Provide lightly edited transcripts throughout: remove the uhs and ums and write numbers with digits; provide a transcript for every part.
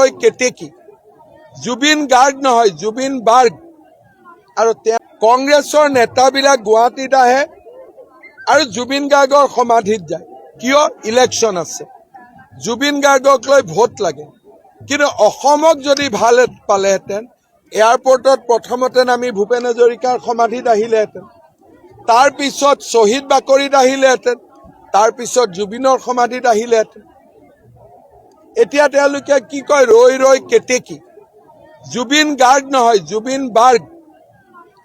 ৰৈ কেতেকী জুবিন গাৰ্গ নহয় জুবিন বাৰ্গ আৰু কংগ্ৰেছৰ নেতাবিলাক গুৱাহাটীত আহে আৰু জুবিন গাৰ্গৰ সমাধিত যায় কিয় ইলেকশ্যন আছে জুবিন গাৰ্গক লৈ ভোট লাগে কিন্তু অসমক যদি ভাল পালেহেঁতেন এয়াৰপোৰ্টত প্ৰথমতে নামি ভূপেন হাজৰিকাৰ সমাধিত আহিলেহেঁতেন তাৰ পিছত শ্বহীদ বাকৰিত আহিলেহেঁতেন তাৰ পিছত জুবিনৰ সমাধিত আহিলেহেঁতেন এতিয়া তেওঁলোকে কি কয় ৰৈ ৰৈ কেতেকী জুবিন গাৰ্গ নহয় জুবিন বাৰ্গ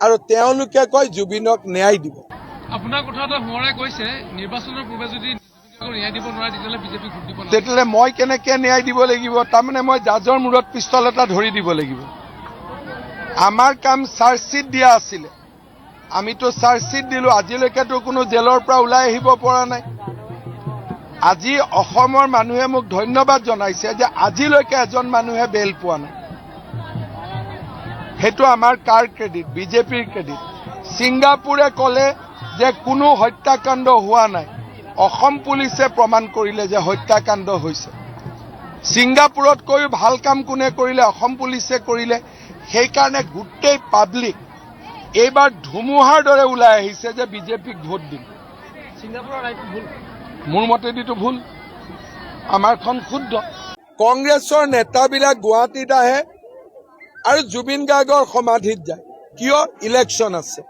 আৰু তেওঁলোকে কয় জুবিনক ন্যায় দিব আপোনাৰ কথা এটা সোঁৱৰাই কৈছে নিৰ্বাচনৰ পূৰ্বে যদি ন্যায় দিব নোৱাৰে তেতিয়াহ'লে বিজেপি ভোট দিব তেতিয়াহ'লে মই কেনেকে ন্যায় দিব লাগিব তাৰমানে মই জাজৰ মূৰত পিষ্টল এটা ধৰি দিব লাগিব আমাৰ কাম চাৰ্জশ্বিট দিয়া আছিলে আমিতো চাৰ্জশ্বিট দিলো আজিলৈকেতো কোনো জেলৰ পৰা ওলাই আহিব পৰা নাই আজি অসমৰ মানুহে মোক ধন্যবাদ জনাইছে যে আজিলৈকে এজন মানুহে বেল পোৱা নাই সেইটো আমাৰ কাৰ ক্ৰেডিট বিজেপিৰ ক্ৰেডিট ছিংগাপুৰে ক'লে যে কোনো হত্যাকাণ্ড হোৱা নাই অসম পুলিচে প্ৰমাণ কৰিলে যে হত্যাকাণ্ড হৈছে ছিংগাপুৰতকৈও ভাল কাম কোনে কৰিলে অসম পুলিচে কৰিলে সেইকাৰণে গোটেই পাব্লিক এইবাৰ ধুমুহাৰ দৰে ওলাই আহিছে যে বিজেপিক ভোট দিম ছিংগাপুৰৰ ৰায়টো ভুল মোৰ মতেদিতো ভুল আমাৰখন শুদ্ধ কংগ্ৰেছৰ নেতাবিলাক গুৱাহাটীত আহে আৰু জুবিন গাৰ্গৰ সমাধিত যায় কিয় ইলেকশ্যন আছে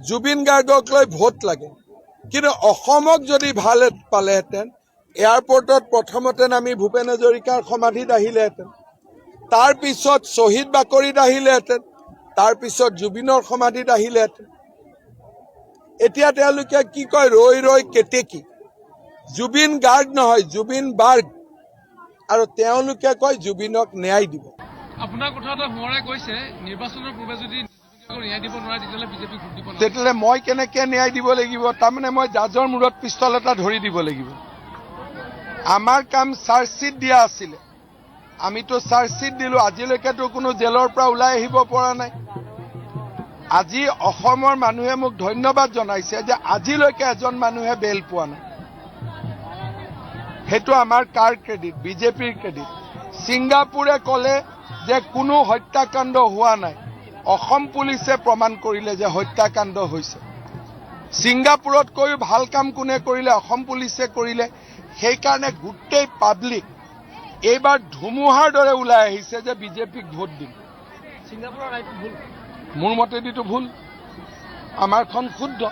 জুবিন গাৰ্গক লৈ ভোট লাগে কিন্তু অসমক যদি ভাল পালেহেঁতেন এয়াৰপোৰ্টত প্ৰথমতে নামি ভূপেন হাজৰিকাৰ সমাধিত আহিলেহেঁতেন তাৰ পিছত শ্বহীদ বাকৰিত আহিলেহেঁতেন তাৰ পিছত জুবিনৰ সমাধিত আহিলেহেঁতেন এতিয়া তেওঁলোকে কি কয় ৰৈ ৰৈ কেতেকী জুবিন গাৰ্গ নহয় জুবিন বাৰ্গ আৰু তেওঁলোকে কয় জুবিনক ন্যায় দিব আপোনাৰ কথা এটা সোঁৱৰাই কৈছে নিৰ্বাচনৰ পূৰ্বে যদি ন্যায় দিব নোৱাৰে তেতিয়াহ'লে বিজেপি ভোট দিব তেতিয়াহ'লে মই কেনেকে ন্যায় দিব লাগিব তাৰমানে মই জাজৰ মূৰত পিষ্টল এটা ধৰি দিব লাগিব আমাৰ কাম চাৰ্জশ্বিট দিয়া আছিলে আমিতো চাৰ্জশ্বিট দিলো আজিলৈকেতো কোনো জেলৰ পৰা ওলাই আহিব পৰা নাই আজি অসমৰ মানুহে মোক ধন্যবাদ জনাইছে যে আজিলৈকে এজন মানুহে বেল পোৱা নাই সেইটো আমাৰ কাৰ ক্ৰেডিট বিজেপিৰ ক্ৰেডিট ছিংগাপুৰে ক'লে যে কোনো হত্যাকাণ্ড হোৱা নাই অসম পুলিচে প্ৰমাণ কৰিলে যে হত্যাকাণ্ড হৈছে ছিংগাপুৰতকৈও ভাল কাম কোনে কৰিলে অসম পুলিচে কৰিলে সেইকাৰণে গোটেই পাব্লিক এইবাৰ ধুমুহাৰ দৰে ওলাই আহিছে যে বিজেপিক ভোট দিম ছিংগাপুৰৰ ৰায়টো ভুল মোৰ মতেদিতো ভুল আমাৰখন শুদ্ধ